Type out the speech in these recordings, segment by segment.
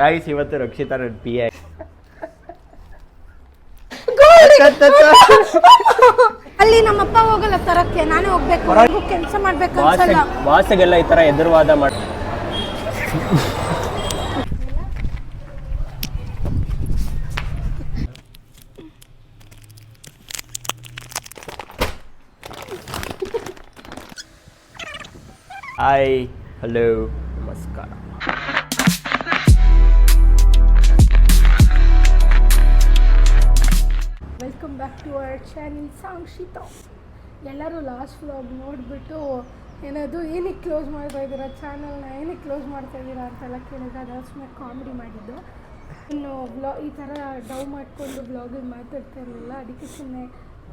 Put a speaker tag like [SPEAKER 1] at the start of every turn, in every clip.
[SPEAKER 1] Guys ಇವತ್ತು ರಕ್ಷಿತಾ ನನ್ನ P I
[SPEAKER 2] ಅಲ್ಲಿ ನಮ್ಮಪ್ಪ ಹೋಗಲ್ಲ ತರಕ್ಕೆ, ನಾನೇ ಹೋಗ್ಬೇಕು, ಕೆಲಸ ಮಾಡ್ಬೇಕು ಅನ್ಸಲ್ಲ.
[SPEAKER 1] ಬಾಸ್ಗೆಲ್ಲ ಈ ತರ ಎದುರುವಾದ ಮಾಡಿ ಹಾಯ್ ಹಲೋ ನಮಸ್ಕಾರ.
[SPEAKER 2] Welcome back to our channel Sankshita. ಎಲ್ಲರೂ ಲಾಸ್ಟ್ ವ್ಲಾಗ್ ನೋಡಿಬಿಟ್ಟು ಏನದು ಏನಕ್ಕೆ ಕ್ಲೋಸ್ ಮಾಡ್ತಾ ಇದ್ದೀರಾ ಚಾನಲ್ನ, ಏನಕ್ಕೆ ಕ್ಲೋಸ್ ಮಾಡ್ತಾ ಇದ್ದೀರಾ ಅಂತೆಲ್ಲ ಕೇಳಿದಾಗ ಅದರ ಸುಮ್ಮನೆ ಕಾಮಿಡಿ ಮಾಡಿದ್ದು. ಇನ್ನು ಈ ಥರ ಡೌ ಮಾಡಿಕೊಂಡು ಬ್ಲಾಗಿಗೆ ಮಾತಾಡ್ತಾ ಇರಲಿಲ್ಲ, ಅದಕ್ಕೆ ಸುಮ್ಮನೆ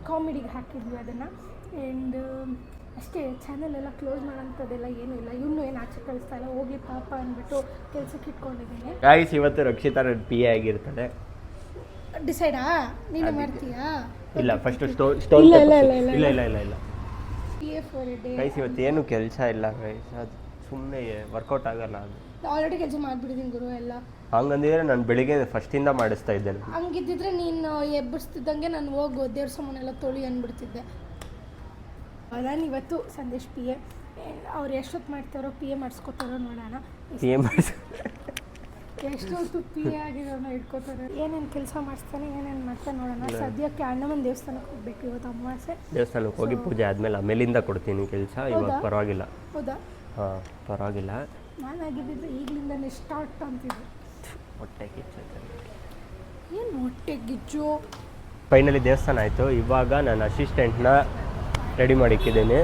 [SPEAKER 2] ಕಾಮಿಡಿಗೆ ಹಾಕಿದ್ವಿ ಅದನ್ನು. ಆ್ಯಂಡ್ ಅಷ್ಟೇ, ಚಾನಲೆಲ್ಲ ಕ್ಲೋಸ್ ಮಾಡೋಂಥದ್ದೆಲ್ಲ ಏನೂ ಇಲ್ಲ. ಇನ್ನೂ ಏನು ಆಚೆ ಕಳಿಸ್ತಾ ಇಲ್ಲ, ಹೋಗಿ ಪಾಪ ಅಂದ್ಬಿಟ್ಟು ಕೆಲಸಕ್ಕೆ ಇಟ್ಕೊಂಡಿದ್ದೀನಿ.
[SPEAKER 1] ಗೈಸ್ ಇವತ್ತು ರಕ್ಷಿತಾ ನನ್ನ ಪಿ ಐ ಆಗಿರ್ತಾಳೆ.
[SPEAKER 2] ಡಿಸೈಡಾ ನೀನು ಮಾಡ್ತೀಯಾ?
[SPEAKER 1] ಇಲ್ಲ ಫಸ್ಟ್ ಸ್ಟೋನ್
[SPEAKER 2] ಇಲ್ಲ P A for A day.
[SPEAKER 1] Guys ಇವತ್ತು ಏನು ಕೆಲಸ ಇಲ್ಲ ಗೈಸ್, ಅದು ಸುಮ್ಮನೆ ವರ್ಕೌಟ್ ಆಗಲ್ಲ. ಅದು
[SPEAKER 2] ಆಲ್ರೆಡಿ ಕೆಲಸ ಮಾಡಿಬಿಟ್ಟಿದ್ದೀನಿ ಗುರು ಎಲ್ಲ.
[SPEAKER 1] ಹಂಗಂದಿದ್ರೆ ನಾನು ಬೆಳಿಗ್ಗೆ ಫಸ್ಟಿಂದ ಮಾಡಿಸ್ತಾ ಇದ್ದೆ.
[SPEAKER 2] ಹಂಗಿದ್ದಿದ್ರೆ ನೀನು ಎಬ್ಬರಿಸ್ತಿದ್ದಂಗೆ ನಾನು ಹೋಗು ದೇವ್ರ ಸಾಮಾನೆಲ್ಲ ತೊಳಿ ಅಂದ್ಬಿಡ್ತಿದ್ದೆ. ನಾನು ಇವತ್ತು ಸಂದೇಶ್ ಪಿ ಎ, ಅವ್ರು ಎಷ್ಟೊತ್ತು ಮಾಡ್ತಾರೋ ಪಿ ಎ ಮಾಡಿಸ್ಕೊತಾರೋ ನೋಡೋಣ.
[SPEAKER 1] ಪಿ ಎ
[SPEAKER 2] ಎಷ್ಟೊತ್ತು ಪಿ ಎ ಆಗಿರೋನ ಇಟ್ಕೋತಾರೆ, ಏನೇನು ಕೆಲಸ ಮಾಡಿಸ್ತಾನೆ ಏನೇನು ಮಾಡ್ತಾನೆ ನೋಡೋಣ. ಸದ್ಯಕ್ಕೆ ಅಣ್ಣಮ್ಮನ ದೇವಸ್ಥಾನಕ್ಕೆ ಹೋಗ್ಬೇಕು, ಇವತ್ತು ಅಮಾವಾಸ್ಯೆ.
[SPEAKER 1] ದೇವಸ್ಥಾನಕ್ಕೆ ಹೋಗಿ ಪೂಜೆ ಆದಮೇಲೆ ಆಮೇಲಿಂದ ಕೊಡ್ತೀನಿ ಕೆಲಸ. ಇವಾಗ ಪರವಾಗಿಲ್ಲ.
[SPEAKER 2] ಹೌದಾ?
[SPEAKER 1] ಹಾಂ ಪರವಾಗಿಲ್ಲ.
[SPEAKER 2] ನಾನಾಗಿದ್ದಿದ್ರೆ ಈಗಲಿಂದನೇ ಸ್ಟಾರ್ಟ್ ಅಂತಿದ್ದೆ.
[SPEAKER 1] ಹೊಟ್ಟೆ ಕಿಚ್ಚು
[SPEAKER 2] ಏನು ಹೊಟ್ಟೆ ಗಿಚ್ಚು.
[SPEAKER 1] ಫೈನಲಿ ದೇವಸ್ಥಾನ ಆಯಿತು. ಇವಾಗ ನಾನು ಅಸಿಸ್ಟೆಂಟ್ನ ರೆಡಿ ಮಾಡಿಕ್ಕಿದ್ದೀನಿ.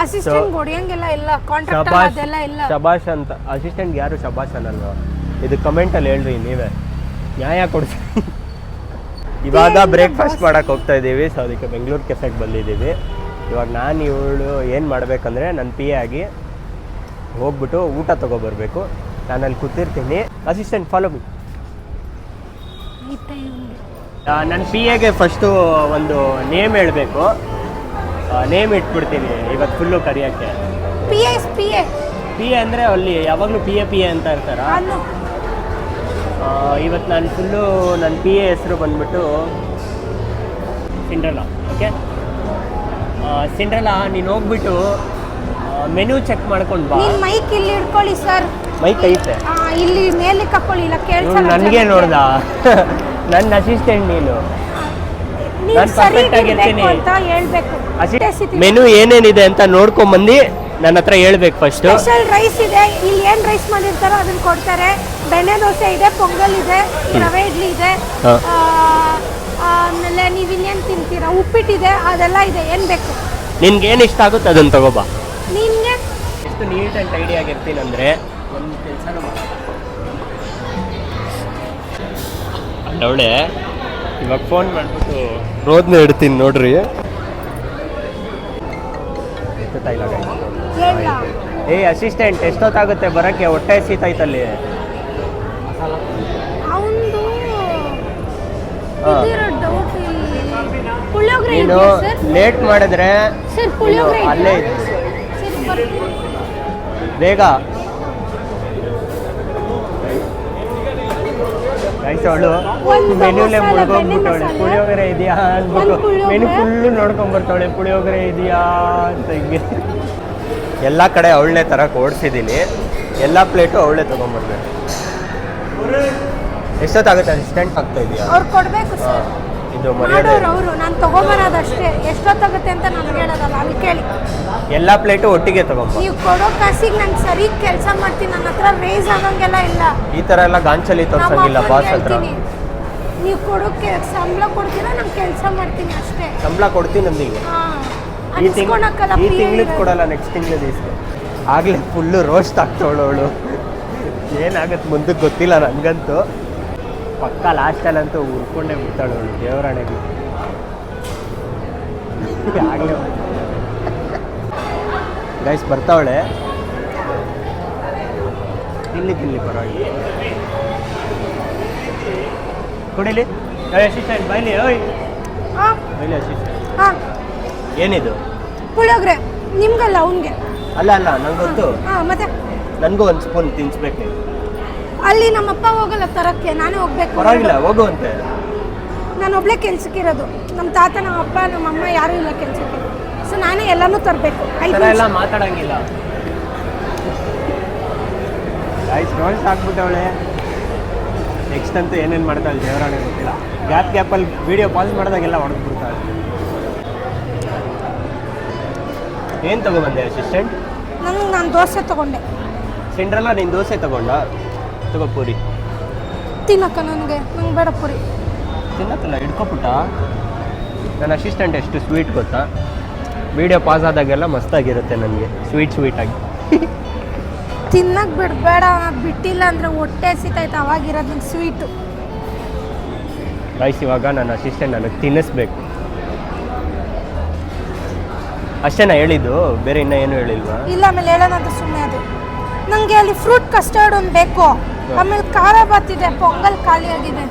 [SPEAKER 2] ಅಸಿಸ್ಟೆಂಟ್ ಹೊಡಿಯಂಗೆಲ್ಲ ಇಲ್ಲ, ಕಾಂಟ್ರಾಕ್ಟರ್ ಅದೆಲ್ಲ ಇಲ್ಲ.
[SPEAKER 1] ಶಬಾಷ್ ಅಂತ ಅಸಿಸ್ಟೆಂಟ್ ಯಾರು ಶಬಾಷ್ ಅನ್ನಲ್ವ? ಇದು ಕಮೆಂಟಲ್ಲಿ ಹೇಳ್ರಿ ನೀವೇ, ನ್ಯಾಯ ಕೊಡ್ತೀನಿ. ಇವಾಗ ಬ್ರೇಕ್ಫಾಸ್ಟ್ ಮಾಡೋಕೆ ಹೋಗ್ತಾ ಇದ್ದೀವಿ. ಸೊ ಅದಕ್ಕೆ ಬೆಂಗಳೂರು ಕೆಫೆಗೆ ಬಂದಿದ್ದೀವಿ. ಇವಾಗ ನಾನು ಇವಳು ಏನು ಮಾಡಬೇಕಂದ್ರೆ ನನ್ನ ಪಿ ಎ ಆಗಿ ಹೋಗ್ಬಿಟ್ಟು ಊಟ ತೊಗೊಬರ್ಬೇಕು. ನಾನು ಅಲ್ಲಿ ಕೂತಿರ್ತೀನಿ. Assistant follow me. ನನ್ನ ಪಿ ಎಗೆ ಫಸ್ಟು ಒಂದು ನೇಮ್ ಹೇಳಬೇಕು. ನೇಮ್ ಇಟ್ಬಿಡ್ತೀನಿ ಇವತ್ತು ಫುಲ್ಲು ಕರಿಯೋಕ್ಕೆ.
[SPEAKER 2] ಪಿ ಎ
[SPEAKER 1] ಅಂದರೆ ಅಲ್ಲಿ ಯಾವಾಗಲೂ ಪಿ ಎ ಅಂತ ಇರ್ತಾರ. ಇವತ್ತು ನಾನು ಫುಲ್ಲು ನನ್ನ ಪಿ ಎ ಹೆಸರು ಬಂದ್ಬಿಟ್ಟು ಸಿಂಡ್ರಲಾ. ಓಕೆ ಸಿಂಡ್ರಲಾ, ನೀನು ಹೋಗ್ಬಿಟ್ಟು ಮೆನು ಚೆಕ್ ಮಾಡ್ಕೊಂಡು ಬಾ.
[SPEAKER 2] ಮೈಕ್ ಇಲ್ಲಿ ಇಟ್ಕೊಳ್ಳಿ ಸರ್.
[SPEAKER 1] ಮೈಕ್ ಐತೆ
[SPEAKER 2] ಇಲ್ಲಿ ಮೇಲೆ ಕಕ್ಕೊಳ್ಳಿ, ಇಲ್ಲ ಕೇಳ್ಸಲ್ಲ.
[SPEAKER 1] ನನಗೆ ನೋಡ್ದ ನನ್ನ ಅಸಿಸ್ಟೆಂಟ್ ನೀನು. ನಾನು ಪರ್ಫೆಕ್ಟ್ ಆಗಿರ್ತೀನಿ. ಮೆನು ಏನೇನಿದೆ ಅಂತ ನೋಡ್ಕೊಂಬಂದು ನನ್ನ ಹತ್ರ ಹೇಳ್ಬೇಕು. ಫಸ್ಟ್
[SPEAKER 2] ಸ್ಪೆಷಲ್ ರೈಸ್ ಇದೆ, ಇಲ್ಲಿ ಏನು ರೈಸ್ ಮಾಡಿರ್ತಾರೋ ಅದನ್ನ ಕೊಡ್ತಾರೆ. ಬೆಣ್ಣೆ ದೋಸೆ ಇದೆ, ಪೊಂಗಲ್ ಇದೆ, ರವೆ ಇಡ್ಲಿ ಇದೆ, ಆಮೇಲೆ ನೀವು ಇನ್ನೇನು ತಿಂತೀರಾ, ಉಪ್ಪಿಟ್ಟಿದೆ, ಅದೆಲ್ಲ ಇದೆ. ಏನು ಬೇಕು
[SPEAKER 1] ನಿನ್ಗೆ ಏನು ಇಷ್ಟ ಆಗುತ್ತೆ ಅದನ್ನು ತಗೋಬಾ.
[SPEAKER 2] ನಿನ್ಗೆ
[SPEAKER 1] ಎಷ್ಟು ನೀಟ್ ಆ್ಯಂಡ್ ಟೈಡಿ ಆಗಿರ್ತೀನಿ ಅಂದರೆ ಒಂದು ಕೆಲಸನೂ ಅವಳೆ ಇವಾಗ ಫೋನ್ ಮಾಡಿಬಿಟ್ಟು ರೋದ್ನ ಇಡ್ತೀನಿ ನೋಡ್ರಿ. ಏ ಅಸಿಸ್ಟೆಂಟ್ ಎಷ್ಟೊತ್ತಾಗುತ್ತೆ ಬರೋಕ್ಕೆ? ಹೊಟ್ಟೆ ಹಸಿತೈತಲ್ಲಿ. ನೀನು ಲೇಟ್ ಮಾಡಿದ್ರೆ ಅಲ್ಲೇ ಇದೆ. ಬೇಗ ಅವಳು ಮೆನ್ಯೂಲೆ ಮುಳ್ಗೋಗ್ಬಿಟ್ಟವಳೆ. ಪುಳಿಯೋಗರೆ ಇದೆಯಾ ಅಂದ್ಬಿಟ್ಟು ಮೆನು ಫುಲ್ಲು ನೋಡ್ಕೊಂಬರ್ತಾವಳೆ. ಪುಳಿಯೋಗರೆ ಇದೆಯಾ ಅಂತ ಹಿಂಗೆ ಎಲ್ಲ ಕಡೆ ಅವಳನ್ನೇ ತರಕ್ಕೆ ಓಡಿಸಿದ್ದೀನಿ. ಎಲ್ಲ ಪ್ಲೇಟು ಅವಳೇ ತೊಗೊಂಬರ್ಬೇಕು. ಎಷ್ಟೊತ್ತಾಗುತ್ತೆ ಅಸಿಸ್ಟೆಂಟ್ ಆಗ್ತಾ ಇದೆಯಾ?
[SPEAKER 2] ಅವ್ರು ಕೊಡಬೇಕು ಸರ್.
[SPEAKER 1] ಇದು ಮರ್ಯಾದೆ.
[SPEAKER 2] ಅವರು ನಾನು ತೊಗೊಂಬರೋದಷ್ಟೇ, ಎಷ್ಟೊತ್ತಾಗುತ್ತೆ ಅಂತ ನನಗೆ ಹೇಳೋದಲ್ಲ. ಅಲ್ಲಿ ಕೇಳಿ
[SPEAKER 1] ಎಲ್ಲ ಪ್ಲೇಟು ಒಟ್ಟಿಗೆ ತೊಗೊಂಬ.
[SPEAKER 2] ನೀವು ಕೊಡೋ ಕಾಸಿಗೆ ನಾನು ಸರಿ ಕೆಲಸ ಮಾಡ್ತೀನಿ. ನನ್ನ ಹತ್ರ ರೇಸ್ ಆಗಂಗೆಲ್ಲ ಇಲ್ಲ.
[SPEAKER 1] ಈ ಥರ ಎಲ್ಲ ಗಾಂಚಲಿ ತೋರಿಸಂಗಿಲ್ಲ ಬಾಸ್ ಹತ್ರ.
[SPEAKER 2] ನೀವು ಕೊಡೋಕ್ಕೆ ಸಂಬಳ ಕೊಡ್ತೀರಾ, ನಾನು ಕೆಲಸ ಮಾಡ್ತೀನಿ ಅಷ್ಟೇ.
[SPEAKER 1] ಸಂಬಳ ಕೊಡ್ತೀನಿ ನಮಗೆ. ಈ ತಿಂಗ್ಳಿಗೆ ಕೊಡಲ್ಲ, ನೆಕ್ಸ್ಟ್ ತಿಂಗ್ಳಿಗೆ ಇಸ್ಕೊ. ಆಗಲೇ ಫುಲ್ಲು ರೋಸ್ಟ್ ಆಗ್ತವಳು ಅವಳು. ಏನಾಗತ್ತೆ ಮುಂದಕ್ಕೆ ಗೊತ್ತಿಲ್ಲ ನನಗಂತೂ. ಪಕ್ಕ ಲಾಸ್ಟಲ್ಲಂತೂ ಉರ್ಕೊಂಡೇ ಬಿಡ್ತಾಳು ಅವಳು. ದೇವರಾಣೆಗೆ ಆಗಲೇ ಗೈಸ್ ಬರ್ತಾವಳೆ. ತಿನ್ಲಿ ಪರವಾಗಿ ಕುಡಿಲಿ. ಅಸಿಸ್ಟೆಂಟ್ ಬೈಲಿ. ಓಯ್ ಬೈಲಿ ಅಸಿಸ್ಟೆಂಟ್. ಏನಿದು?
[SPEAKER 2] ಪುಳಿಯೋಗರೆ ನಿಮ್ಗಲ್ಲ, ಅವನಿಗೆ.
[SPEAKER 1] ಅಲ್ಲ ನಂಗೆ ಗೊತ್ತು.
[SPEAKER 2] ಮತ್ತೆ
[SPEAKER 1] ನನಗೂ ಒಂದು ಸ್ಪೂನ್ ತಿನ್ಸ್ಬೇಕು.
[SPEAKER 2] ಅಲ್ಲಿ ನಮ್ಮಪ್ಪ ಹೋಗಲ್ಲ ತರಕ್ಕೆ, ನಾನೇ ಹೋಗ್ಬೇಕು.
[SPEAKER 1] ಪರವಾಗಿಲ್ಲ ಹೋಗುವಂತೆ.
[SPEAKER 2] ನಾನು ಒಬ್ಳೆ ಕೆಲ್ಸಕ್ಕಿರೋದು. ನಮ್ಮ ತಾತ, ನಮ್ಮ ಅಪ್ಪ, ನಮ್ಮ ಅಮ್ಮ ಯಾರೂ ಇಲ್ಲ ಕೆಲ್ಸಕ್ಕೆ. ಸೊ ನಾನೇ ಎಲ್ಲನೂ ತರಬೇಕು.
[SPEAKER 1] ಎಲ್ಲ ಮಾತಾಡಂಗಿಲ್ಲ. ಗೈಸ್ ರೋಲ್ಸ್ ಹಾಕ್ಬಿಟ್ಟವಳೆ. ನೆಕ್ಸ್ಟ್ ಅಂತೂ ಏನೇನು ಮಾಡ್ತಾಳೆ ದೇವರಾಣೆ ಗೊತ್ತಿಲ್ಲ. ಗ್ಯಾಪಲ್ಲಿ ವಿಡಿಯೋ ಪಾಸ್ ಮಾಡಿದಾಗೆಲ್ಲ ಹೊಡೆದ್ಬಿಡ್ತಾಳೆ. ಏನು ತಗೊಬಂದೆ ಅಸಿಸ್ಟೆಂಟ್?
[SPEAKER 2] ನಾನು ದೋಸೆ ತಗೊಂಡೆ.
[SPEAKER 1] ಸಿಂಡ್ರಲ್ಲ ನೀನು ದೋಸೆ ತಗೊಂಡ? ತಗೋ ಪೂರಿ
[SPEAKER 2] ತಿನ್ನಕ್ಕ. ನಂಗೆ ಬೇಡ ಪೂರಿ.
[SPEAKER 1] ತಿನ್ನತ್ತಲ್ಲ, ಹಿಡ್ಕೊಬಿಟ್ಟ. ನನ್ನ ಅಸಿಸ್ಟೆಂಟ್ ಎಷ್ಟು ಸ್ವೀಟ್ ಗೊತ್ತಾ? ವಿಡಿಯೋ ಪಾಸ್ ಆದಾಗೆಲ್ಲ ಮಸ್ತಾಗಿರುತ್ತೆ ನನಗೆ, ಸ್ವೀಟಾಗಿ.
[SPEAKER 2] ತಿನ್ನಕ್ಕೆ ಬಿಡಬೇಡ, ಬಿಟ್ಟಿಲ್ಲ ಅಂದರೆ ಹೊಟ್ಟೆ ಹಸಿತೈತೆ, ಅವಾಗಿರೋದು ನಂಗೆ ಸ್ವೀಟು.
[SPEAKER 1] ಗೈಸ್ ಇವಾಗ ನನ್ನ ಅಸಿಸ್ಟೆಂಟ್ ನನಗೆ ತಿನ್ನಿಸ್ಬೇಕು ಅಷ್ಟೇನಾ ಹೇಳಿದ್ದು? ಬೇರೆ ಇನ್ನೂ ಏನು ಹೇಳಿಲ್ವಾ? ಇಲ್ಲ, ಆಮೇಲೆ ಹೇಳೋಣ ಅಂತ ಸುಮ್ಮನೆ ಅದು. ನನಗೆ ಅಲ್ಲಿ ಫ್ರೂಟ್ ಕಸ್ಟರ್ಡ್ ಒಂದು ಬೇಕು. ಆಮೇಲೆ ಖಾರ ಬಾತಿದೆ, ಪೊಂಗಲ್ ಖಾಲಿ ಆಗಿದೆ.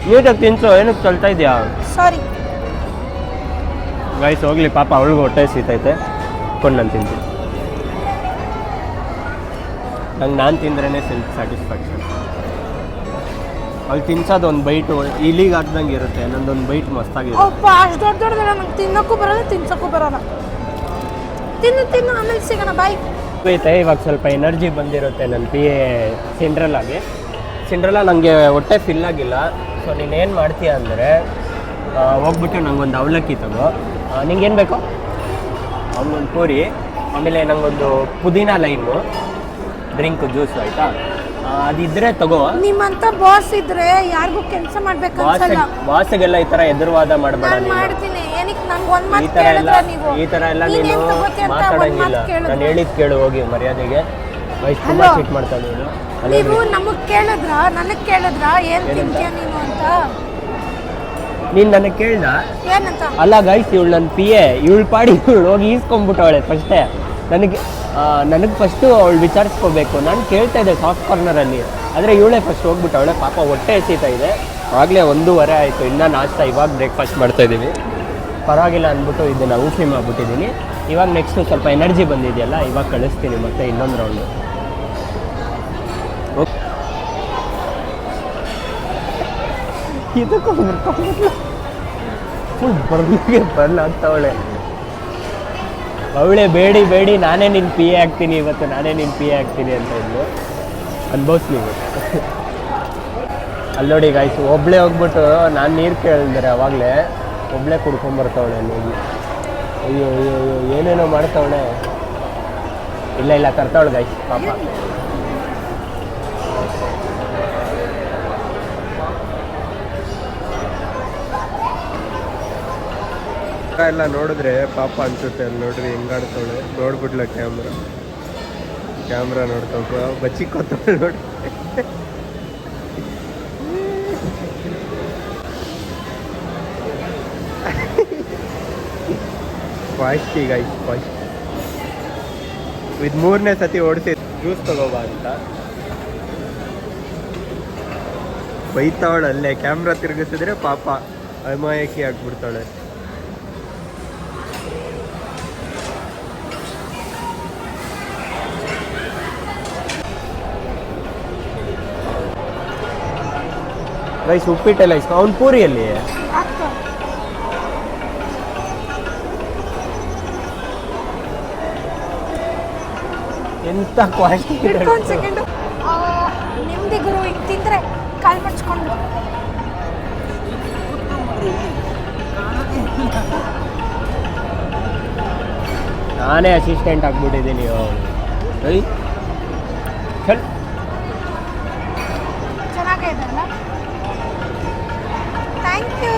[SPEAKER 1] ನೀಟಾಗಿ ತಿನ್ಸು, ಏನಕ್ಕೆ ತಳ್ತಾ ಇದೆಯಾ? ಸಾರಿ ಗೈಸ್, ಹೋಗ್ಲಿ ಪಾಪ, ಅವಳಿಗೂ ಹೊಟ್ಟೆ ಸೀತೈತೆ. ಕೊಂಡು ನಾನು ತಿಂತೀನಿ. ನಂಗೆ ನಾನು ತಿಂದ್ರೇ ಸೆಲ್ಫ್ ಸ್ಯಾಟಿಸ್ಫ್ಯಾಕ್ಷನ್. ಅಲ್ಲಿ ತಿನ್ಸೋದು ಒಂದು ಬೈಟು ಇಲ್ಲಿಗೆ ಹಾಕ್ದಂಗೆ ಇರುತ್ತೆ, ನನ್ನೊಂದು ಬೈಟ್ ಮಸ್ತಾಗಿದೆ. ಅಷ್ಟು ದೊಡ್ಡ ದೊಡ್ಡದಲ್ಲ, ನಂಗೆ ತಿನ್ನೋಕ್ಕೂ ಬರೋಲ್ಲ, ತಿನ್ಸೋಕ್ಕೂ ಬರೋಲ್ಲ. ತಿನ್ನು ಆಮೇಲೆ ಸಿಗೋಣ, ಬಾಯ್. ಐತೆ ಇವಾಗ ಸ್ವಲ್ಪ ಎನರ್ಜಿ ಬಂದಿರುತ್ತೆ ನನ್ನ ಪಿ ಎ ಸಿಂಡ್ರಲ್ಲ ನನಗೆ ಹೊಟ್ಟೆ ಫಿಲ್ ಆಗಿಲ್ಲ. ಸೊ ನೀನೇನು ಮಾಡ್ತೀಯ ಅಂದರೆ ಹೋಗ್ಬಿಟ್ಟು ನಂಗೊಂದು ಅವಲಕ್ಕಿ ತಗೋ. ನಿಂಗೇನು ಬೇಕು? ಅವನೊಂದು ಪೂರಿ, ಆಮೇಲೆ ನಂಗೊಂದು ಪುದೀನ ಲೈಮು ಡ್ರಿಂಕು, ಜ್ಯೂಸು, ಆಯಿತಾ? ಅದಿದ್ರೆ ತಗೋ. ನಿಮ್ಮಂತ ಬಾಸ್ ಇದ್ರೆ ಯಾರಿಗೂ ಕೆಲಸ ಮಾಡ್ಬೇಕು ಅನ್ಸಲ್ಲ. ಬಾಸ್ಗೆಲ್ಲ ಈ ತರ ಎದುರುವಾದ ಮಾಡಬೇಡ. ಮಾಡ್ತೀನಿ, ಏನಕ್ಕೆ ನನಗೆ ಒಂದು ಮಾತು ಕೇಳಿದ್ರೆ ನೀವು ಈ ತರ ಎಲ್ಲ ನೀನು ಮಾತಾಡಂಗಿಲ್ಲ. ನಾನು ಹೇಳಿದ್ ಕೇಳು, ಹೋಗಿ ಮರ್ಯಾದೆಗೆ. ವಯಸ್ಸು ತುಂಬಾ ಚೀಟ್ ಮಾಡ್ತಾಳೆ ನೀನು. ನೀವು ನಮಗೆ ಕೇಳಿದ್ರ, ನನಗೆ ಕೇಳಿದ್ರ ಏನು ತಿಂತೀಯ ನೀನು ಅಂತ? ನೀನು ನನಗೆ ಕೇಳ್ದ ಏನಂತ? ಅಲ್ಲ ಗೈಸ್, ಇವಳು ನನ್ನ ಪಿ ಎ, ಇವಳು ಪಾಡಿ ಇವಳು ಹೋಗಿ ಈಸ್ಕೊಂಡ್ಬಿಟ್ಟವಳೆ ಫಸ್ಟೇ. ನನಗೆ ಫಸ್ಟು ಅವಳು ವಿಚಾರಿಸ್ಕೋಬೇಕು. ನಾನು ಕೇಳ್ತಾ ಇದ್ದೆ ಸಾಫ್ಟ್ ಕಾರ್ನರಲ್ಲಿ, ಆದರೆ ಇವಳೇ ಫಸ್ಟ್ ಹೋಗ್ಬಿಟ್ಟವಳೆ. ಪಾಪ ಹೊಟ್ಟೆ ಎಸೀತಾ ಇದೆ. ಆಗಲೇ 1:15 ಆಯಿತು, ಇನ್ನೂ ನಾಷ್ಟ. ಇವಾಗ ಬ್ರೇಕ್ಫಾಸ್ಟ್ ಮಾಡ್ತಾಯಿದ್ದೀವಿ. ಪರವಾಗಿಲ್ಲ ಅಂದ್ಬಿಟ್ಟು ಇದನ್ನು ಊಟಿ ಮಾಡಿಬಿಟ್ಟಿದ್ದೀನಿ. ಇವಾಗ ನೆಕ್ಸ್ಟು ಸ್ವಲ್ಪ ಎನರ್ಜಿ ಬಂದಿದೆಯಲ್ಲ, ಇವಾಗ ಕಳಿಸ್ತೀನಿ ಮತ್ತೆ ಇನ್ನೊಂದು ರೌಂಡು. ಇದಕ್ಕೂ ಫುಲ್ ಬರ್ಲಾಗ್ತಾವಳೆ. ಅವಳೇ ಬೇಡಿ ನಾನೇ ನಿನ್ನ ಪಿ ಎ ಆಗ್ತೀನಿ ಇವತ್ತು, ನಾನೇ ನಿನ್ನ ಪಿ ಎ ಆಗ್ತೀನಿ ಅಂತ ಇದ್ಲು. ಅನ್ಭವಿಸ್ ನೀವು. ಅಲ್ಲಿ ನೋಡಿ ಗಾಯ್ಸು, ಒಬ್ಬಳೇ ಹೋಗ್ಬಿಟ್ಟು ನಾನು ನೀರು ಕೇಳಿದ್ರೆ ಅವಾಗಲೇ ಒಬ್ಬಳೇ ಕುಡ್ಕೊಂಬರ್ತಾವಳೆ ನೋಡಿ. ಅಯ್ಯೋ ಏನೇನೋ ಮಾಡ್ತಾವಳೆ. ಇಲ್ಲ ತರ್ತಾವಳೆ ಗಾಯ್ಸ್ ಪಾಪ. ಎಲ್ಲ ನೋಡಿದ್ರೆ ಪಾಪ ಅನ್ಸುತ್ತೆ. ಅಲ್ಲಿ ನೋಡ್ರಿ ಹೆಂಗಾಡ್ತಾವಳೆ. ನೋಡ್ಬಿಡ್ಲ ಕ್ಯಾಮ್ರಾ ನೋಡ್ತಾವ, ಬಚ್ಚಿಕೋತಾವಳೆ ನೋಡಿ. ಫಾಸ್ಟ್ ಈಗ ಫಾಸ್ಟ್. ಇದು 3ನೇ ಸತಿ ಓಡಿಸಿ ಜ್ಯೂಸ್ ತಗೋಬಾ ಅಂತ ಬೈತಾವಳಲ್ಲೇ. ಕ್ಯಾಮ್ರಾ ತಿರುಗಿಸಿದ್ರೆ ಪಾಪ ಅಮಾಯಕಿ ಆಗ್ಬಿಡ್ತಾಳೆ. ರೈಸ್ ಉಪ್ಪಿಟ್ಟೆಲ್ಲ ಇಷ್ಟ. ಅವ್ನು ಪೂರಿಯಲ್ಲಿ ಎಂತ ಕ್ವಾಲಿಟಿ. ನಿಮ್ದಿ ಗುರು, ಈಗ ತಿಂದ್ರೆ ಕಾಲು ಮಡ್ಚ್ಕೊಂಡು. ನಾನೇ ಅಸಿಸ್ಟೆಂಟ್ ಆಗ್ಬಿಟ್ಟಿದ್ದೀನಿ. ಚೆನ್ನಾಗಿದೆ ಅಲ್ಲ? Thank you.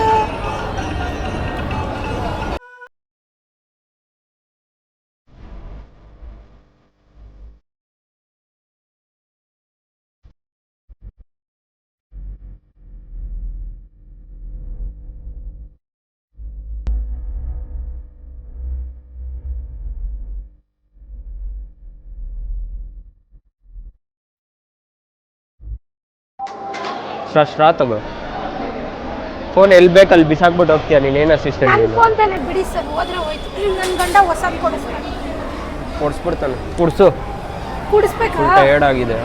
[SPEAKER 1] ಸ್ಟ್ರಾ ತಗೋ. ಫೋನ್ ಎಲ್ಲಿ ಬೇಕಲ್ಲಿ ಬಿಸಾಕ್ಬಿಟ್ಟು ಹೋಗ್ತೀಯ ನೀನೇನು ಅಸಿಸ್ಟೆಂಟ್? ಫೋನ್ ತಾನೆ ಬಿಡಿ ಸರ್, ಹೋದ್ರೆ ಹೋಯ್ತು. ನನ್ನ ಗಂಡ ಹೊಸದು ಕೊಡಿಸ್ತಾನೆ. ಕೊಡಿಸ್ಬಿಡ್ತಾನೆ. ಕೊಡಿಸು.
[SPEAKER 2] ಕುಡಿಸ್ಬೇಕಾ?
[SPEAKER 1] ಟಯರ್ಡ್ ಆಗಿದೆ.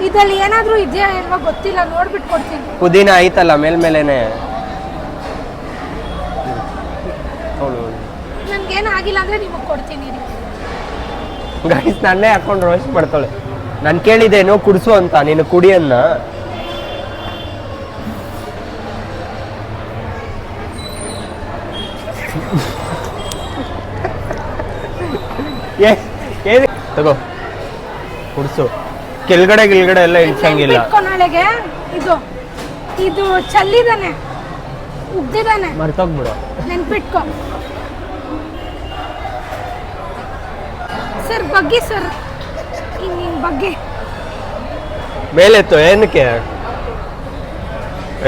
[SPEAKER 2] ಇದ್ರಲ್ಲಿ ಏನಾದ್ರೂ ಇದೆಯಾ ಇಲ್ವಾ ಗೊತ್ತಿಲ್ಲ, ನೋಡ್ಬಿಟ್ಟು ಕೊಡ್ತೀನಿ.
[SPEAKER 1] ಪುದೀನ ಐತಲ್ಲ ಮೇಲ್ಮೇಲೆನೆ. ಅವಳು
[SPEAKER 2] ನನ್ಗೇನು ಆಗಿಲ್ಲ ಅಂದ್ರೆ ನಿಮಗೆ ಕೊಡ್ತೀನಿ.
[SPEAKER 1] ಗೈಸ್ ನನ್ನೇ ಹಾಕೊಂಡು ರೋಸ್ಟ್ ಮಾಡ್ತಾಳೆ. ನಾನು ಕೇಳಿದ್ದೇನೋ ಕುಡಿಸು ಅಂತ, ನೀನು ಕುಡಿಯನ್ನ. ತಗೋ ಕುಡಿಸು. ಕೆಳಗಡೆ ಎಲ್ಲ ಇಳ್ಸಂಗಿಲ್ಲ.
[SPEAKER 2] ನಾಳೆಗೆ ಇದು ಚಲ್ಲಿದಾನೆ, ಉಗ್ದಿದಾನೆ,
[SPEAKER 1] ಮರ್ತೋಗ್ಬಿಡು.
[SPEAKER 2] ನೆನ್ಪಿಟ್ಕೊ ಸರ್. ಬಗ್ಗೆ ಸರ್ ನಿನ್ ಬಗ್ಗೆ
[SPEAKER 1] ಮೇಲೆತ್ತು ಏನಕ್ಕೆ?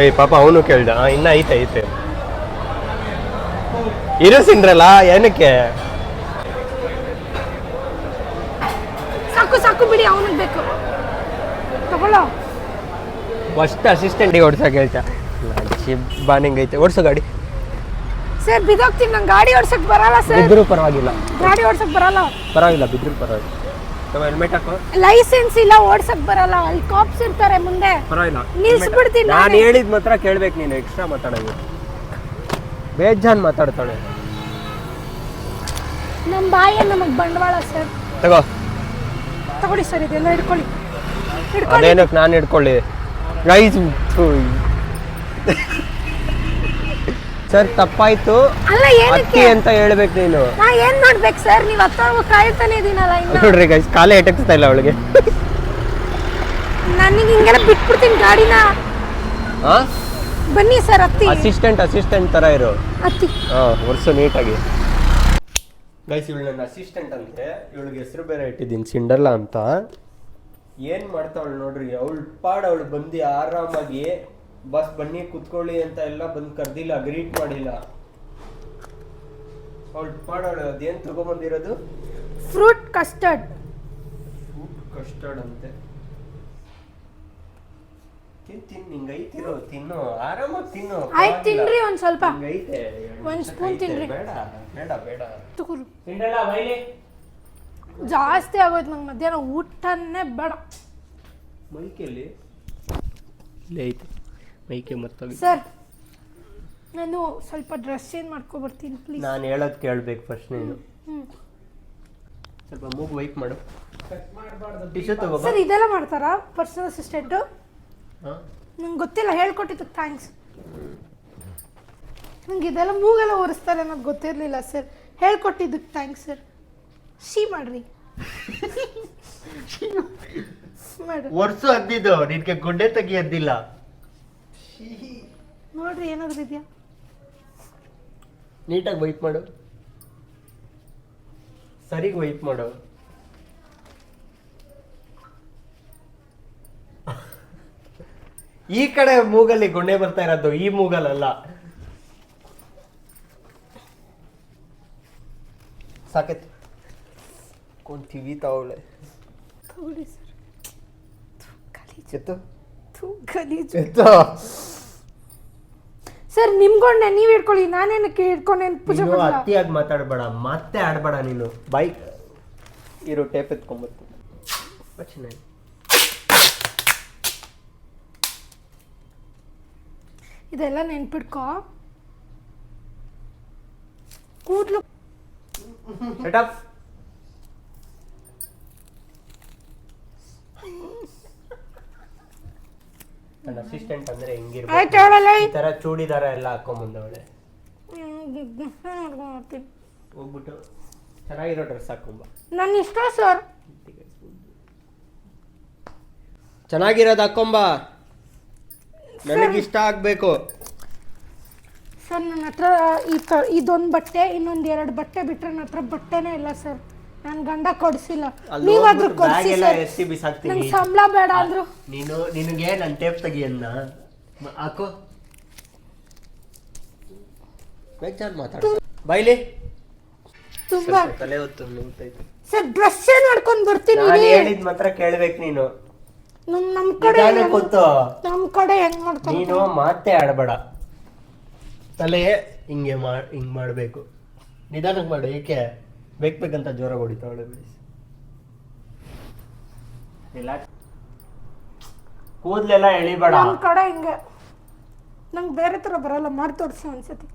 [SPEAKER 1] ಏಯ್ ಪಾಪ ಅವನು ಕೇಳ್ದ. ಇನ್ನ ಐತೆ ಇರಿಸಿನ್ರಲ್ಲ ಏನಕ್ಕೆ?
[SPEAKER 2] ಸಾಕು ಬಿಡಿ, ಅವನಿಗೆ ಬೇಕು ತಗೊಳ್ಳೋ.
[SPEAKER 1] ಫಸ್ಟ್ ಅಸಿಸ್ಟೆಂಟಿಗೆ ಓಡ್ಸಕ್ ಹೇಳ್ತಾ ಬಾನಿಂಗ್ ಐತೆ. ಓಡ್ಸೋ ಗಾಡಿ.
[SPEAKER 2] ಸರ್ ಬಿದ್ದೋಗ್ತೀನಿ, ನಂಗೆ ಗಾಡಿ ಓಡ್ಸಕ್ ಬರಲ್ಲ ಸರ್.
[SPEAKER 1] ಬಿದ್ರು ಪರವಾಗಿಲ್ಲ,
[SPEAKER 2] ಗಾಡಿ ಓಡ್ಸಕ್ ಬರಲ್ಲ.
[SPEAKER 1] ಬಿದ್ರು ಪರವಾಗಿಲ್ಲ. ಹೆಲ್ಮೆಟ್ ಹಾಕೋ.
[SPEAKER 2] ಲೈಸೆನ್ಸ್ ಇಲ್ಲ, ಓಡ್ಸಕ್ ಬರಲ್ಲ. ಅಲ್ಲಿ ಕಾಪ್ಸ್ ಇರ್ತಾರೆ ಮುಂದೆ.
[SPEAKER 1] ಪರವಾಗಿಲ್ಲ,
[SPEAKER 2] ನಿಲ್ಸ್ಬಿಡ್ತೀನಿ.
[SPEAKER 1] ನಾನು ಹೇಳಿದ ಮಾತ್ರ ಕೇಳ್ಬೇಕು ನೀನು. ಎಕ್ಸ್ಟ್ರಾ ಮಾತಾಡೋದು ಬೇಜಾನ್ ಮಾತಾಡ್ತಾಳೆ.
[SPEAKER 2] ನಮ್ಮ ಬಾಯಿ ನಮಗ್ ಬಂಡವಾಳ ಸರ್. ತಗೊಳ್ಳಿ ಸರ್, ಇದೆಲ್ಲ ಹಿಡ್ಕೊಳ್ಳಿ.
[SPEAKER 1] ಅದೇನಕ್ಕೆ ನಾನು ಹಿಡ್ಕೊಳ್ಳಿ ಗೈಸ್? ಸರ್ ತಪ್ಪಾಯ್ತು.
[SPEAKER 2] ಅಲ್ಲ ಏನಕ್ಕೆ
[SPEAKER 1] ಅಂತ ಹೇಳ್ಬೇಕು ನೀನು.
[SPEAKER 2] ನಾ ಏನ್ ಮಾಡ್ಬೇಕು ಸರ್? ನೀವು ಹತ್ತೋರ್ಗು ಕಾಯ್ತಾನೆ ಇದೀನಲ್ಲ.
[SPEAKER 1] ನೋಡ್ರಿ ಗೈಸ್, ಕಾಲೇ ಎಟಕ್ಸ್ತಾ ಇಲ್ಲ ಅವಳಿಗೆ.
[SPEAKER 2] ನನಗೆ ಹಿಂಗೆಲ್ಲ ಬಿಟ್ಬಿಡ್ತೀನಿ ಗಾಡಿನ. ಬನ್ನಿ ಸರ್, ಹತ್ತಿ.
[SPEAKER 1] ಅಸಿಸ್ಟೆಂಟ್ ತರ ಇರು.
[SPEAKER 2] ಹತ್ತಿ.
[SPEAKER 1] ಒರ್ಸು ನೀಟಾಗಿ. ಗೈಸ್ ಇವಳು ನನ್ನ ಅಸಿಸ್ಟೆಂಟ್ ಅಂತೆ. ಇವಳಿಗೆ ಹೆಸರು ಬೇರೆ ಇಟ್ಟಿದ್ದೀನಿ, ಸಿಂಡರ್ಲಾ ಅಂತ. ಏನ್ ಮಾಡ್ತಾವಳು ನೋಡ್ರಿ. ಅವಳು ಬಂದು ಆರಾಮಾಗಿ ಬಸ್ ಬನ್ನಿ ಕುತ್ಕೊಳ್ಳಿ ಅಂತ ಎಲ್ಲ ಬಂದು ಕರ್ದಿಲ್ಲ, ಗ್ರೀಟ್ ಮಾಡಿಲ್ಲ. ಅವಳು ಅದೇನ್ ತಗೊಂಬಂದಿರೋದು?
[SPEAKER 2] ಫ್ರೂಟ್ ಕಸ್ಟರ್ಡ್
[SPEAKER 1] ಅಂತೆ. ತಿನ್ ನಿಂಗೆ ಐತಿರೋ, ತಿನ್ನು ಆರಾಮಾಗಿ ತಿನ್ನು.
[SPEAKER 2] ಆಯ್ತು ತಿನ್ರಿ, ಒಂದ್ ಸ್ವಲ್ಪ.
[SPEAKER 1] ಐತೆ,
[SPEAKER 2] ಒಂದ್ ಸ್ಪೂನ್ ತಿನ್ರಿ.
[SPEAKER 1] ಬೇಡ
[SPEAKER 2] ತಗೊಳ್ಳಿ.
[SPEAKER 1] ಸಿಂಡರ್ಲಾ ಬೈಲಿ.
[SPEAKER 2] ಜಾಸ್ತಿ ಆಗೋಯ್ತು ನಂಗೆ, ಮಧ್ಯಾಹ್ನ ಊಟನೇ ಬೇಡ.
[SPEAKER 1] ಮೈಕೆಲ್ಲಿ ಇಲ್ಲೇ ಐತೆ, ಮೈಕೆ ಮರ್ತೋಗಿ.
[SPEAKER 2] ಸರ್ ನಾನು ಸ್ವಲ್ಪ ಡ್ರೆಸ್ ಚೇಂಜ್ ಮಾಡ್ಕೊಬರ್ತೀನಿ ಪ್ಲೀಸ್.
[SPEAKER 1] ನಾನು ಹೇಳೋದು ಕೇಳಬೇಕು ಫಸ್ಟ್ ನೀನು. ಸ್ವಲ್ಪ ಮೂಗು ವೈಪ್ ಮಾಡು. ಟಿಶ್ಯೂ ತಗೋ.
[SPEAKER 2] ಸರ್ ಇದೆಲ್ಲ ಮಾಡ್ತಾರಾ ಪರ್ಸನಲ್ ಅಸಿಸ್ಟೆಂಟು? ನಂಗೆ ಗೊತ್ತಿಲ್ಲ, ಹೇಳ್ಕೊಟ್ಟಿದ್ದಕ್ಕೆ ಥ್ಯಾಂಕ್ಸ್. ನಂಗೆ ಇದೆಲ್ಲ ಮೂಗೆಲ್ಲ ಒರೆಸ್ತಾರೆ ಅನ್ನೋದು ಗೊತ್ತಿರಲಿಲ್ಲ ಸರ್. ಹೇಳ್ಕೊಟ್ಟಿದ್ದಕ್ಕೆ thanks sir. ಮಾಡ್ರಿ.
[SPEAKER 1] ವರ್ಷ ಅಂದಿದ್ದು ನಿನ್ಗೆ ಗುಡ್ಡೆ ತೆಗಿಯದ್ದಿಲ್ಲ.
[SPEAKER 2] ನೋಡ್ರಿ ಏನಾದ್ರು ಇದೆಯಾ?
[SPEAKER 1] ನೀಟಾಗಿ ವೈಪ್ ಮಾಡು, ಸರಿಗೆ ವೈಪ್ ಮಾಡು. ಈ ಕಡೆ ಮೂಗಲ್ಲಿ ಗುಂಡೆ ಬರ್ತಾ ಇರೋದು, ಈ ಮೂಗಲ್ಲ. ಸಾಕೈತಿ ಕೊಂತೀವಿ ತಗೊಳ್ಳೆ.
[SPEAKER 2] ತಗೊಳ್ಳಿ ಸರ್. ಸರ್ ನಿಮ್ಗೊಂಡೆ ನೀವ್ ಇಟ್ಕೊಳ್ಳಿ, ನಾನೇನಕ್ಕೆ ಇಟ್ಕೊಂಡೆ ಪೂಜೆ ಮಾಡಲ್ಲ.
[SPEAKER 1] ಅತಿಯಾಗಿ ಮಾತಾಡಬೇಡ, ಮತ್ತೆ ಆಡ್ಬೇಡ ನೀನು. ಬೈಕ್ ಇರೋ ಟೇಪ್ ಎತ್ಕೊಂಡ್ಬರ್ತೀನಿ.
[SPEAKER 2] ಇದೆಲ್ಲ ನೆನ್ಪಿಟ್ಕೋ. ಕೂದ್ಲು
[SPEAKER 1] ನನ್ನ ಅಸಿಸ್ಟೆಂಟ್ ಅಂದ್ರೆ ಹೆಂಗಿರ್ಬೇಕು, ಈ ತರ ಚೂಡಿದಾರ ಎಲ್ಲ ಹಾಕೊಂಬಂದವಳೆ. ಹೋಗ್ಬಿಟ್ಟು ಚೆನ್ನಾಗಿರೋ ಡ್ರೆಸ್ ಹಾಕೊಂಬ.
[SPEAKER 2] ನನ್ನ ಇಷ್ಟ ಸರ್,
[SPEAKER 1] ಚೆನ್ನಾಗಿರೋದು ಹಾಕೊಂಬ, ನನಗಿಷ್ಟ ಆಗ್ಬೇಕು
[SPEAKER 2] ಸರ್. ನನ್ನ ಹತ್ರ ಇದೊಂದು ಬಟ್ಟೆ, ಇನ್ನೊಂದು 2 ಬಟ್ಟೆ ಬಿಟ್ರೆ ನನ್ನ ಹತ್ರ ಬಟ್ಟೆನೇ ಇಲ್ಲ ಸರ್. ನಾನು ಗಂಡ ಕೊಡಿಸಿಲ್ಲ, ನೀವಾದ್ರೂ ಕೊಡಿಸಿ ಸರ್. ನಂಗೆ ಸಂಬಳ ಬೇಡ ಅಂದ್ರು.
[SPEAKER 1] ನಿನಗೆ ನನ್ನ ಟೇಪ್ ತೆಗಿಯನ್ನ ಹಾಕೋ. ಬೇಜಾರು ಮಾತಾಡು ಬೈಲಿ.
[SPEAKER 2] ತುಂಬಾ
[SPEAKER 1] ತಲೆ ಹೊತ್ತು ನಿಂತೈತೆ
[SPEAKER 2] ಸರ್. ಡ್ರೆಸ್ ಚೇಂಜ್ ಮಾಡ್ಕೊಂಡು ಬರ್ತೀನಿ.
[SPEAKER 1] ನಾನು ಹೇಳಿದ ಮಾತ್ರ ಕೇಳ್ಬೇಕು ನೀನು.
[SPEAKER 2] ನಮ್ಮ ಕಡೆ
[SPEAKER 1] ಗೊತ್ತು,
[SPEAKER 2] ನಮ್ಮ ಕಡೆ ಹೆಂಗ್ ಮಾಡ್ಕೊಂಡು
[SPEAKER 1] ನೀನು ಮಾತೇ ಆಡಬೇಡ. ತಲೆ ಹಿಂಗೆ ಹಿಂಗೆ ಮಾಡಬೇಕು, ನಿಧಾನಕ್ಕೆ ಮಾಡು. ಏಕೆ ಬೇಕಂತ ಜೋರಾಗಿ ಹೊಡಿತಾವಳೆ. ರಿಲ್ಯಾಕ್ಸ್. ಕೂದಲೆಲ್ಲ ಎಳಿಬೇಡ.
[SPEAKER 2] ನಮ್ಮ ಕಡೆ ಹಿಂಗೆ ನಂಗೆ ಬೇರೆ ಥರ ಬರಲ್ಲ, ಮಾಡಿ ತೋರಿಸಿ ಒಂದ್ಸತಿ.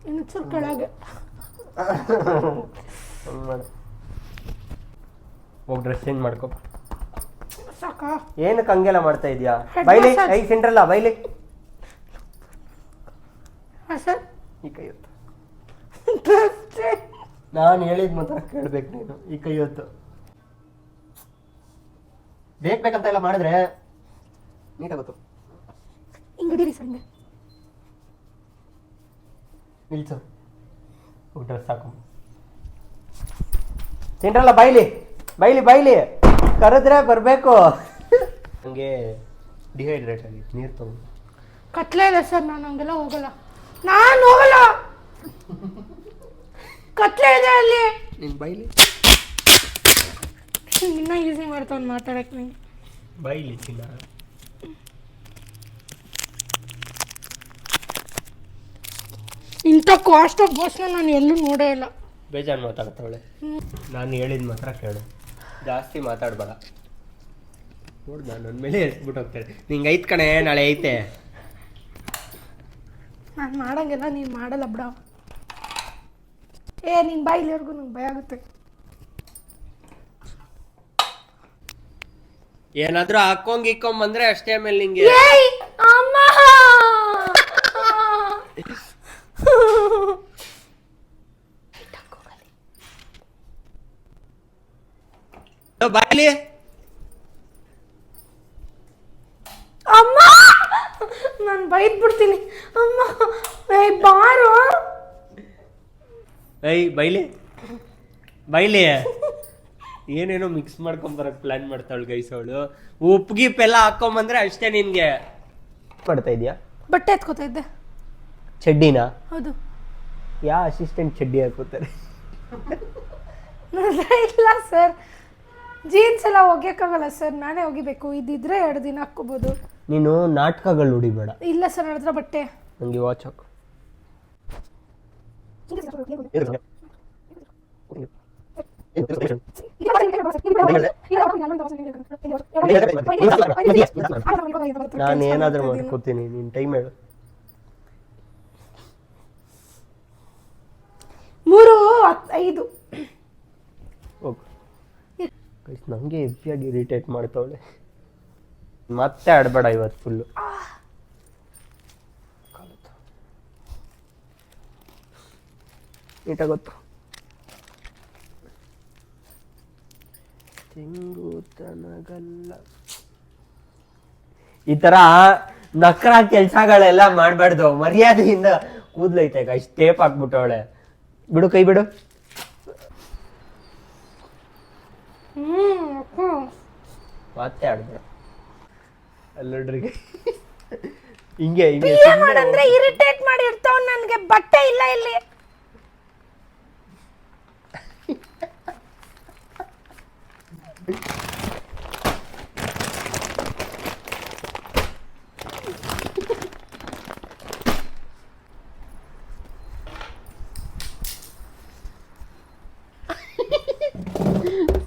[SPEAKER 2] ಇನ್ನು ಚೂರು ಕೆಳಗೆ
[SPEAKER 1] ಹೋಗಿ ಡ್ರೆಸ್ ಚೇಂಜ್ ಮಾಡ್ಕೊ.
[SPEAKER 2] ಸಾಕಾ?
[SPEAKER 1] ಏನಕ್ಕೆ ಹಂಗೆಲ್ಲ ಮಾಡ್ತಾ ಇದೀಯಾ?
[SPEAKER 2] Head
[SPEAKER 1] ಬೈಲಿ
[SPEAKER 2] massage.
[SPEAKER 1] ಕೈ ಸಿಂಡ್ರಲ್ಲ ಬೈಲಿ.
[SPEAKER 2] ಹಾಂ ಸರ್.
[SPEAKER 1] ಈ ಕೈ ಹೊತ್ತು. ನಾನು ಹೇಳಿದ ಮಾತ್ರ ಕೇಳ್ಬೇಕು ನೀನು. ಈ ಕೈ ಹೊತ್ತು ಬೇಕಂತ ಎಲ್ಲ ಮಾಡಿದ್ರೆ ನೀಟಾಗುತ್ತು.
[SPEAKER 2] ಹಿಂಗೆ ಹಿಡೀರಿ ಸರ್, ಹಿಂಗೆ
[SPEAKER 1] ನಿಲ್ಸು. ಡ್ರೆಸ್ ಹಾಕು. ಸಿಂಡ್ರಲ್ಲ ಬೈಲಿ ಬೈಲಿ ಬೈಲಿ. ಕರೆದ್ರೆ ಬರಬೇಕು. ಹಂಗೆ ಡಿಹೈಡ್ರೇಟ್ ಆಗಿ ನೀರು ತಗೊಂಡು.
[SPEAKER 2] ಕತ್ಲೆ ಇದೆ ಸರ್, ನಾನು ಹಂಗೆಲ್ಲ ಹೋಗಲ್ಲ. ನಾನು ಹೋಗಲ್ಲ, ಕತ್ಲೆ ಇದೆ ಅಲ್ಲಿ.
[SPEAKER 1] ನೀನು ಬೈಲಿ.
[SPEAKER 2] ಇನ್ನೂ ಈಸಿ ಮಾಡ್ತಾವ್ನು ಮಾತಾಡಕ್ಕೆ ನಂಗೆ.
[SPEAKER 1] ಬೈಲಿ ಚಿನ್ನ.
[SPEAKER 2] ಇಂಥ ಕಾಸ್ಟ್ ಆಫ್ ಬೋಸ್ನ ನಾನು ಎಲ್ಲೂ ನೋಡೇ ಇಲ್ಲ.
[SPEAKER 1] ಬೇಜಾರು ಮಾತಾಡ್ತಾವಳೆ. ನಾನು ಹೇಳಿದ ಮಾತ್ರ ಕೇಳು, ಜಾಸ್ತಿ ಮಾತಾಡಬೇಡ. ನೋಡು ನಾನು ನನ್ನ ಮೇಲೆ ಎಸ್ಬಿಟ್ಟು ಹೋಗ್ತೇನೆ. ನಿಂಗೆ ಐತೆ ಕಣೆ, ನಾಳೆ ಐತೆ.
[SPEAKER 2] ನಾನು ಮಾಡಂಗೆಲ್ಲ ನೀನು ಮಾಡಲ್ಲ ಬಿಡ. ನೀನು ಬಾಯಿಲಿವರೆಗೂ ನಂಗೆ ಭಯ ಆಗುತ್ತೆ.
[SPEAKER 1] ಏನಾದ್ರೂ ಹಾಕೊಂಬಂದ್ರೆ ಅಷ್ಟೇ. ಆಮೇಲೆ ನಿಂಗೆ
[SPEAKER 2] ಅಮ್ಮ
[SPEAKER 1] ಬಾಯ್ಲಿ.
[SPEAKER 2] ಅಮ್ಮ ನಾನು ಬೈದ್ ಬಿಡ್ತೀನಿ. ಅಮ್ಮ ಬಾರು.
[SPEAKER 1] ಬೈಲಿ ಬೈಲಿ. ಏನೇನೋ ಮಿಕ್ಸ್ ಮಾಡ್ಕೊಂಬರಕ್ ಪ್ಲಾನ್ ಮಾಡ್ತಾವಳು ಗೈಸ್ ಅವಳು. ಉಪ್ಪು ಗಿಪ್ಪೆಲ್ಲ ಹಾಕೊಂಬಂದ್ರೆ ಅಷ್ಟೇ ನಿನ್ಗೆ. ಮಾಡ್ತಾ ಇದೀಯಾ?
[SPEAKER 2] ಬಟ್ಟೆ ಎತ್ಕೋತಾ ಇದ್ದೆ.
[SPEAKER 1] ಚಡ್ಡಿನಾ?
[SPEAKER 2] ಹೌದು.
[SPEAKER 1] ಯಾ ಅಸಿಸ್ಟೆಂಟ್ ಚಡ್ಡಿ ಹಾಕೋತಾರೆ?
[SPEAKER 2] ಇಲ್ಲ ಸರ್, ಜೀನ್ಸ್ ಎಲ್ಲ ಒಗ್ಯಕ್ಕಾಗಲ್ಲ ಸರ್, ನಾನೇ ಒಗಿಬೇಕು. ಇದ್ದಿದ್ರೆ 2 ದಿನ ಹಾಕ್ಕೋಬೋದು.
[SPEAKER 1] ನೀನು ನಾಟಕಗಳು ಹೊಡಿಬೇಡ.
[SPEAKER 2] ಇಲ್ಲ ಸರ್, ನನ್ನ ಹತ್ರ ಬಟ್ಟೆ.
[SPEAKER 1] ನಂಗೆ ವಾಚ್ ಹಾಕು. ನಾನು ಏನಾದ್ರೂ ಮಾಡ್ಕೋತೀನಿ, ನೀನ್ ಟೈಮ್ ಹೇಳು.
[SPEAKER 2] 3:05.
[SPEAKER 1] ನಂಗೆ ಹೆವಿಯಾಗಿ ಇರಿಟೇಟ್ ಮಾಡ್ತಾವಳೆ. ಮತ್ತೆ ಆಡ್ಬೇಡ ಇವತ್ತು ಫುಲ್ಲು. ನೀಟಾಗೊತ್ತು. ಈ ತರ ನಕ್ರ ಕೆಲ್ಸಗಳೆಲ್ಲ ಮಾಡ್ಬಾರ್ದು. ಮರ್ಯಾದೆಯಿಂದ ಕೂದ್ಲೈತೆ ಗೈಸ್. ಟೇಪ್ ಹಾಕ್ಬಿಟ್ಟವಳೆ. ಬಿಡು, ಕೈ ಬಿಡು. ಮತ್ತೆ ಆಡ್ಬೇಡ ಅಲ್ಲಡ್ರಿಗೆ. ಹಿಂಗೆ
[SPEAKER 2] ಮಾಡಂದ್ರೆ ಇರಿಟೇಟ್ ಮಾಡಿ ಇರ್ತಾವ. ನನ್ಗೆ ಬಟ್ಟೆ ಇಲ್ಲ ಇಲ್ಲಿ.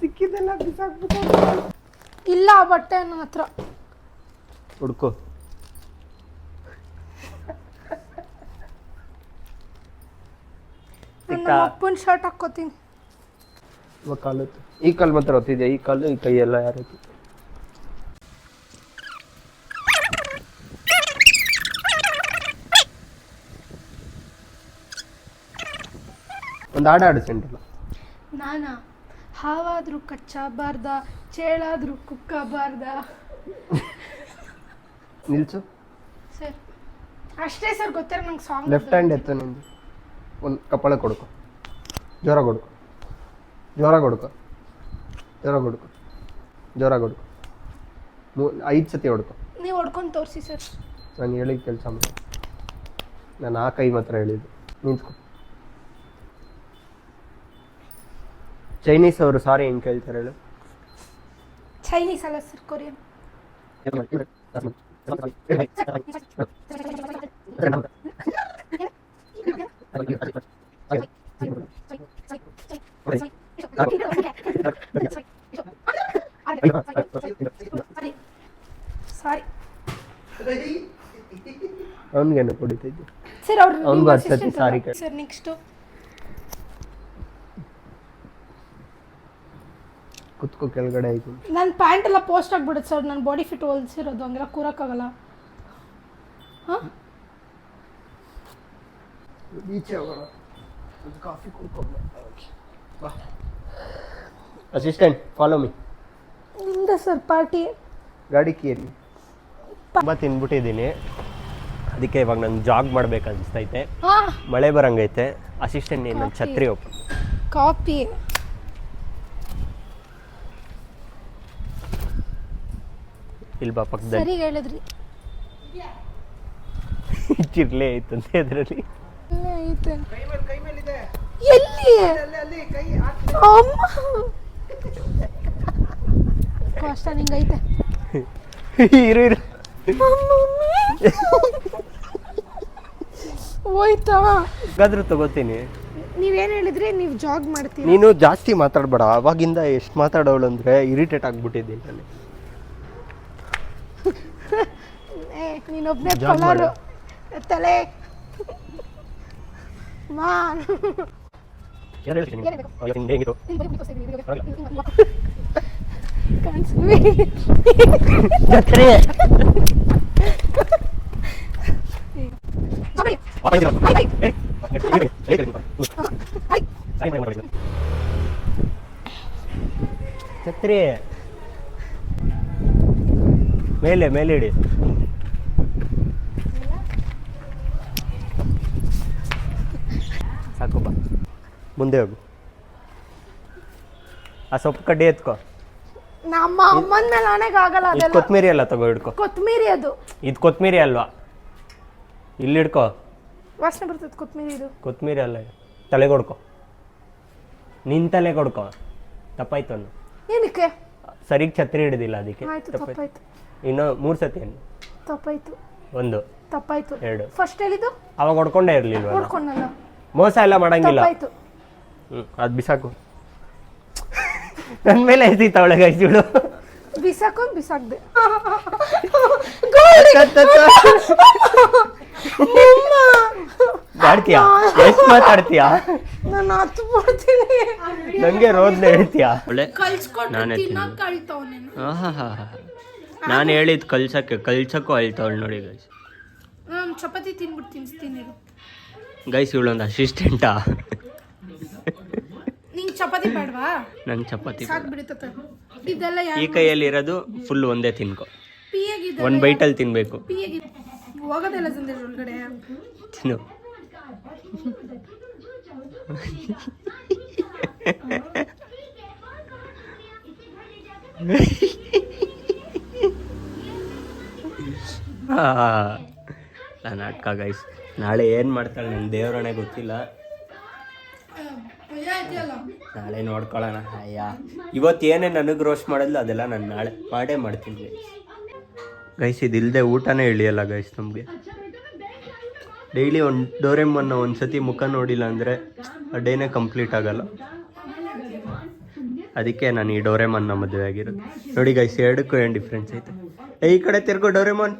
[SPEAKER 1] ಸಿಕ್ಕಿದೆಲ್ಲ ಬಿಸಾಕ್ಬಿಟ್ಟು.
[SPEAKER 2] ಇಲ್ಲ ಬಟ್ಟೆ ನನ್ನ ಹತ್ರ.
[SPEAKER 1] ಹುಡ್ಕೋ.
[SPEAKER 2] ನನ್ನ ಅಪ್ಪನ ಶರ್ಟ್ ಹಾಕೋತೀನಿ.
[SPEAKER 1] ಕಾಲು ಈ ಕಾಲು ಮಾತ್ರ ಹೊತ್ತಿದೆ. ಈ ಕಾಲು ಈ ಕೈ ಎಲ್ಲ ಯಾರು? ಒಂದು ಆಡು ಸೆಂಟ್ರಲ್ಲ.
[SPEAKER 2] ನಾನಾ ಹಾವಾದ್ರೂ ಕಚ್ಚಬಾರ್ದ, ಚೇಳಾದ್ರೂ ಕುಕ್ಕಬಾರ್ದ.
[SPEAKER 1] ನಿಲ್ಸು
[SPEAKER 2] ಸರ್ ಅಷ್ಟೇ ಸರ್, ಗೊತ್ತಿರ ನಂಗೆ ಸಾಂಗ್.
[SPEAKER 1] ಲೆಫ್ಟ್ ಹ್ಯಾಂಡ್ ಎತ್ತು. ನಿಂದು ಒಂದು ಕಪ್ಪಳ ಕೊಡ್ಕೊ. ಜ್ವರ ಕೊಡ್ಕೊ. ಜ್ವರ ಕೊಡ್ಕೊ. ಜ್ವರ ಕೊಡ್ಕೊ. ಜ್ವರ ಕೊಡ್ಕೊ. 5 ಸತಿ ಹೊಡ್ಕೊ.
[SPEAKER 2] ನೀವು ಹೊಡ್ಕೊಂಡು ತೋರಿಸಿ ಸರ್.
[SPEAKER 1] ನಾನು ಹೇಳಿದ ಕೆಲಸ ಮಾಡಿ. ನಾನು ಆ ಕೈ ಮಾತ್ರ ಹೇಳಿದ್ದು. ನಿಂತ್ಕೊ. ಚೈನೀಸ್ ಅವರು ಸಾರಿ ಹೆಂಗೆ ಕೇಳ್ತಾರೆ ಹೇಳು?
[SPEAKER 2] ಚೈನೀಸ್ ಅಲ್ಲ ಸರ್, ಕೊರಿಯನ್. ಸಾರಿ
[SPEAKER 1] ಅವನಿಗೇನು ಕುಡಿತಿದ್ದೆ
[SPEAKER 2] ಸರ್ ಅವ್ರು
[SPEAKER 1] ಅವ್ನಿಗೂ 10 ಸತಿ ಸಾರಿ ಕೇಳಿ.
[SPEAKER 2] ಸರ್ ನೆಕ್ಸ್ಟು
[SPEAKER 1] ಕುತ್ಕೋ ಕೆಳಗಡೆ ಆಯ್ತು.
[SPEAKER 2] ನನ್ನ ಪ್ಯಾಂಟ್ ಎಲ್ಲ ಪೋಸ್ಟ್ ಆಗಿಬಿಡುತ್ತೆ ಸರ್, ನನ್ನ ಬಾಡಿ ಫಿಟ್ ಹೊಲ್ಸಿರೋದು, ಹಂಗೆಲ್ಲ ಕೂರಕ್ಕಾಗಲ್ಲ. ಹಾಂ
[SPEAKER 1] ಕಾಫಿ ಕುಡ್ಕೊಂಡು ಅಸಿಸ್ಟೆಂಟ್ ಫಾಲೋ ಮೀ.
[SPEAKER 2] ನಿಮ್ದ ಸರ್ ಪಾರ್ಟಿ?
[SPEAKER 1] ಗಾಡಿ ಕೀರಿ. ತುಂಬ ತಿನ್ಬಿಟ್ಟಿದ್ದೀನಿ, ಅದಕ್ಕೆ ಇವಾಗ ನಾನು ಜಾಗ್ ಮಾಡ್ಬೇಕು ಅನಿಸ್ತೈತೆ.
[SPEAKER 2] ಹಾಂ
[SPEAKER 1] ಮಳೆ ಬರಂಗೈತೆ. ಅಸಿಸ್ಟೆಂಟ್ ನೀನು ನನ್ನ ಛತ್ರಿ ಓಪನ್.
[SPEAKER 2] ಕಾಫಿ
[SPEAKER 1] ಇಲ್ಲಿ ಬಾ ಪಕ್ಕದಲ್ಲಿ.
[SPEAKER 2] ಸರಿ ಹೇಳಿದ್ರಿ.
[SPEAKER 1] ಚಿರ್ಲೆ ಐತಂತೆ ಅದರಲ್ಲಿ.
[SPEAKER 2] ಐತೆ ಎಲ್ಲಿ? ಅಮ್ಮ ಕಷ್ಟ ನಿಂಗೈತೆ.
[SPEAKER 1] ಇರು ಇರು
[SPEAKER 2] ಹೋಯ್ತಾ?
[SPEAKER 1] ಹಾಗಾದ್ರೂ ತಗೋತೀನಿ.
[SPEAKER 2] ನೀವೇನು ಹೇಳಿದ್ರಿ? ನೀವು ಜಾಗ್ ಮಾಡ್ತೀರಿ.
[SPEAKER 1] ನೀನು ಜಾಸ್ತಿ ಮಾತಾಡಬೇಡ. ಅವಾಗಿಂದ ಎಷ್ಟು ಮಾತಾಡೋಳು ಅಂದರೆ ಇರಿಟೇಟ್ ಆಗಿಬಿಟ್ಟಿದ್ದೀನಿ ನಾನು.
[SPEAKER 2] ನೀನೊಬ್ಬನೇ
[SPEAKER 1] ಜಾಗ್
[SPEAKER 2] ಪಲಾರು ತಲೆ ಮಾ
[SPEAKER 1] ಹೇಗಿತ್ತು? ಛತ್ರಿ ಮೇಲೆ ಮೇಲೆ ಇಡಿ. ಸಾಕು ಬಾ, ಮುಂದೆ ಹೋಗು. ಆ ಸೊಪ್ಪು ಕಡ್ಡಿ ಎತ್ಕೋ.
[SPEAKER 2] ನಮ್ಮ ಅಮ್ಮನ ಮೇಲೆ ಆನೆಗೆ ಆಗಲ್ಲ.
[SPEAKER 1] ಇದು
[SPEAKER 2] ಅದೆಲ್ಲ
[SPEAKER 1] ಕೊತ್ಮೀರಿ ಅಲ್ಲ, ತಗೋ ಹಿಡ್ಕೊ.
[SPEAKER 2] ಕೊತ್ತಂಬರಿ ಅದು.
[SPEAKER 1] ಇದು ಕೊತ್ಮೀರಿ ಅಲ್ವಾ? ಇಲ್ಲಿ ಹಿಡ್ಕೊ.
[SPEAKER 2] ವಾಸನೆ ಬರ್ತದೆ ಕೊತ್ತಂಬರಿ. ಇದು
[SPEAKER 1] ಕೊತ್ಮೀರಿ ಅಲ್ಲ, ತಲೆಗೆ ಹೊಡ್ಕೊ. ನಿನ್ನ ತಲೆಗೆ ಹೊಡ್ಕೊ. ತಪ್ಪಾಯ್ತು ಅನ್ನು.
[SPEAKER 2] ಏನಕ್ಕೆ?
[SPEAKER 1] ಸರಿಗೆ ಛತ್ರಿ ಹಿಡಿದಿಲ್ಲ ಅದಕ್ಕೆ
[SPEAKER 2] ಆಯ್ತು ತಪ್ಪಾಯ್ತು.
[SPEAKER 1] ಇನ್ನು 3 ಸತಿ ಏನು?
[SPEAKER 2] ತಪ್ಪಾಯ್ತು.
[SPEAKER 1] 1
[SPEAKER 2] ತಪ್ಪಾಯ್ತು.
[SPEAKER 1] 2
[SPEAKER 2] ಫಸ್ಟ್ ಹೇಳಿದ್ದು
[SPEAKER 1] ಅವಾಗ ಹೊಡ್ಕೊಂಡೇ ಇರಲಿಲ್ವ?
[SPEAKER 2] ನೋಡ್ಕೊಂಡಲ್ಲ.
[SPEAKER 1] ಮೋಸ ಎಲ್ಲ ಮಾಡಂಗಿಲ್ಲ.
[SPEAKER 2] ತಪ್ಪಾಯ್ತು.
[SPEAKER 1] ಅದು ಬಿಸಾಕು. ನನ್ನ ಮೇಲೆ ಎಸೀತ ಅವಳಿಗೆ ಐಸಿಳು.
[SPEAKER 2] ಬಿಸಾಕೊಂಡು ಬಿಸಾಕ್ದೆ.
[SPEAKER 1] ಮಾಡ್ತೀಯಾ? ಎಷ್ಟು ಮಾತಾಡ್ತೀಯಾ?
[SPEAKER 2] ನಾನು ಹತ್ತು ಬಿಡ್ತೀನಿ.
[SPEAKER 1] ನಂಗೆ ರೋದ್ನೆ ಹೇಳ್ತೀಯಾ?
[SPEAKER 2] ನಾನೇ
[SPEAKER 1] ನಾನು ಹೇಳಿದ್ ಕಲ್ಸಕ್ಕೂ ಅಳ್ತಾವಳು ನೋಡಿ ಗೈಸ್.
[SPEAKER 2] ನಾನು ಚಪಾತಿ ತಿನ್ಬಿಟ್ಟು ತಿನ್ನಿಸ್ತೀನಿ.
[SPEAKER 1] ಗೈಸ್ ಇವಳೊಂದು ಅಸಿಸ್ಟೆಂಟಾ?
[SPEAKER 2] ನಿಂಗೆ ಚಪಾತಿ ಬೇಡವಾ?
[SPEAKER 1] ನಂಗೆ ಚಪಾತಿ
[SPEAKER 2] ಸಾಕು ಬಿಡುತ್ತೆ. ಇದೆಲ್ಲ
[SPEAKER 1] ಈ ಕೈಯಲ್ಲಿ ಫುಲ್ ಒಂದೇ ತಿನ್ಕೊ. ಒಂದು ಬೈಟಲ್ಲಿ ತಿನ್ಬೇಕು.
[SPEAKER 2] ಹೋಗೋದೆಲ್ಲ ಸಂದೇಶ ಒಳಗಡೆ
[SPEAKER 1] ತಿನ್ನು. ನಾಟಕ ಗೈಸ್. ನಾಳೆ ಏನು ಮಾಡ್ತಾಳೆ ನನ್ನ ದೇವರಣೆ ಗೊತ್ತಿಲ್ಲ. ನಾಳೆ ನೋಡ್ಕೊಳ್ಳೋಣ. ಅಯ್ಯ ಇವತ್ತು ಏನೇ ನನಗೆ ರೋಸ್ಟ್ ಮಾಡಿದ್ಲು ಅದೆಲ್ಲ ನಾನು ನಾಳೆ ಮಾಡೇ ಮಾಡ್ತೀನಿ ಗೈಸ್. ಇದಿಲ್ಲದೆ ಊಟನೇ ಇಳಿಯಲ್ಲ ಗೈಸ್ ನಮಗೆ. ಡೈಲಿ ಒಂದು ಡೋರೆಮನ್ನ ಒಂದು ಸತಿ ಮುಖ ನೋಡಿಲ್ಲ ಅಂದರೆ ಆ ಡೇನೇ ಕಂಪ್ಲೀಟ್ ಆಗಲ್ಲ. ಅದಕ್ಕೆ ನಾನು ಈ ಡೋರೆಮನ್ನ ಮದುವೆ ಆಗಿರೋದು. ನೋಡಿ ಗೈಸ್, ಎರಡಕ್ಕೂ ಏನು ಡಿಫ್ರೆನ್ಸ್ ಐತೆ. ಈ ಕಡೆ ತಿರ್ಗೋ ಡೋರೆಮಾನ್.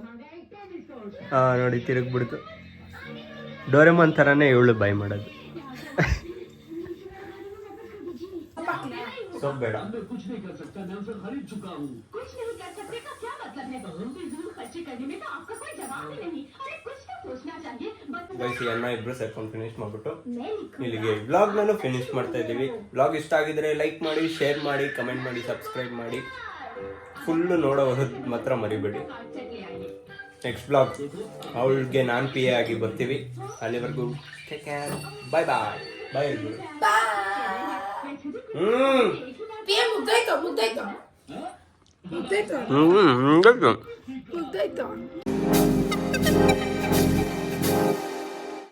[SPEAKER 1] ಹಾಂ ನೋಡಿ ತಿರುಗ್ಬಿಡ್ತು. ಡೋರೆಮಾನ್ ಥರನೇ ಇವಳು ಬಾಯ್ ಮಾಡೋದು. ಸೊಪ್ಪು ಬೇಡ. ಗೈಸ್ ಅನ್ನ ಇಬ್ರು ಸೇರ್ಕೊಂಡು ಫಿನಿಶ್ ಮಾಡ್ಬಿಟ್ಟು ಇಲ್ಲಿಗೆ ವ್ಲಾಗ್ ನಾನು ಫಿನಿಶ್ ಮಾಡ್ತಾ ಇದ್ದೀವಿ. ವ್ಲಾಗ್ ಇಷ್ಟ ಆಗಿದ್ರೆ ಲೈಕ್ ಮಾಡಿ, ಶೇರ್ ಮಾಡಿ, ಕಮೆಂಟ್ ಮಾಡಿ, ಸಬ್ಸ್ಕ್ರೈಬ್ ಮಾಡಿ. ಫುಲ್ಲು ನೋಡೋದು ಮಾತ್ರ ಮರಿಬೇಡಿ. ನೆಕ್ಸ್ಟ್ ವ್ಲಾಗ್ ಅವಳಿಗೆ ನಾನು PA ಆಗಿ ಬರ್ತೀವಿ. ಅಲ್ಲಿವರೆಗೂ ಟೇಕ್ ಕೇರ್. ಬಾಯ್ ಬಾಯ್. ಬಾಯ್
[SPEAKER 2] ಮುಗ್ದಾಯ್ತು.